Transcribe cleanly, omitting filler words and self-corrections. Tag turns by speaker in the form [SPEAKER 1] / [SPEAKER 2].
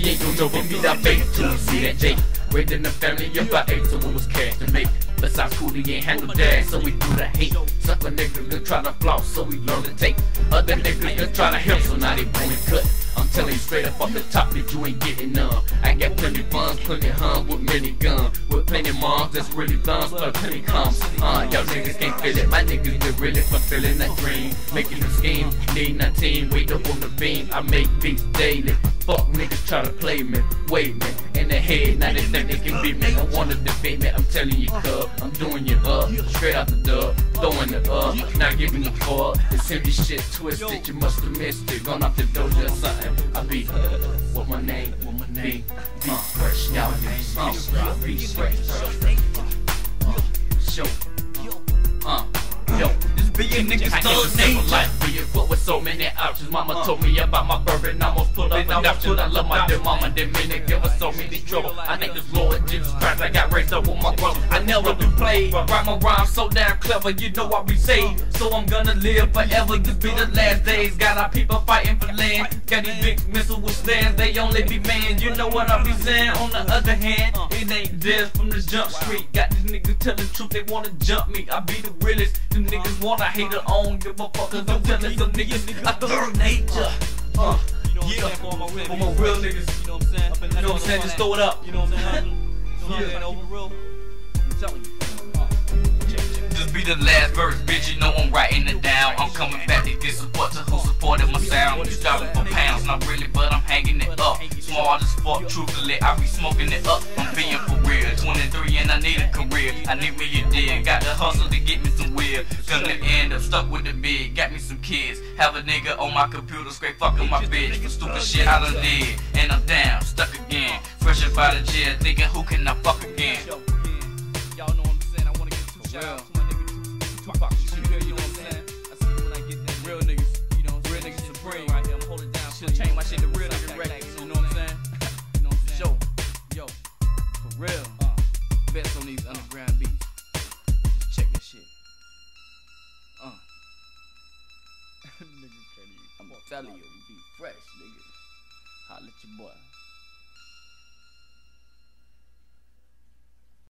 [SPEAKER 1] you ain't gon' know but me that bait till you see that date. Raised in the family about 8, so it was cash to make. Besides cool, he ain't handle dad, so we do the hate. Sucker niggas gonna try to floss, so we learn to take. Other niggas gonna try to help, so now they wanna cut. I'm telling you straight up off the top that you ain't getting none. I got plenty funds, plenty hum with many guns. With plenty moms that's really thumbs, but plenty comes. Y'all niggas can't feel it, my niggas been really fulfilling that dream. Making a scheme, need 19, wait up on the beam. I make beats daily. Fuck niggas try to play me, wait me in the head, now they think they can beat me. I wanna defeat me, I'm telling you cub, I'm doing you up, straight out the dub, throwing it up, not giving a fuck. This empty shit twisted, you must have missed it. Gone off the dojo or something. I be what my name, be fresh, y'all niggas, be fresh, show, yo.
[SPEAKER 2] Being niggas thug nature.
[SPEAKER 1] Life being full with so many options. Mama told me about my birth and almost put up adoption. I love my dear mama, didn't mean to give us so many trouble. I think this Lord Jesus Christ, I got raised up with my brother. I never been played, write my rhymes so damn clever, you know I be saved. So I'm gonna live forever, this be the last days. Got our people fighting for land. Got these big missiles with stands, they only be man. You know what I be saying? On the other hand, it ain't this from the jump street. Got these niggas tell the truth, they wanna jump me. I be the realest, them niggas wanna hate it on, give a fuck, cause I'm telling some niggas I thug nature. Yeah, for my real niggas, you know what I'm saying? You know what I'm saying? Just throw it up, you know what I'm saying? Yeah, over real. I'm telling you. Just be the last verse, bitch, you know I'm writing it down. I'm coming back to get support to who supported my sound. You starving for pounds, not really, but I'm hanging it up. Smart as fuck, truthfully, I be smoking it up. I'm being for real, 23 and I need a career. I need me a deal, got to hustle to get me some weird. Gonna end up stuck with the big, got me some kids. Have a nigga on my computer, straight fucking my bitch. For stupid shit I done did, and I'm down, stuck again. Fresh up out of jail, thinking who can I fuck again? Y'all know what I'm saying, I wanna get two shout outs to my nigga Tupac. You know what I'm saying? I see when I get that real niggas, you know, real niggas supreme right here, I'm holding down. Should change my shit to real nigga records, you know what I'm saying? You know what I'm saying? Show, yo, for real, best on these underground beats. Just check this shit. I'm telling you, be fresh, nigga. Holla at your boy.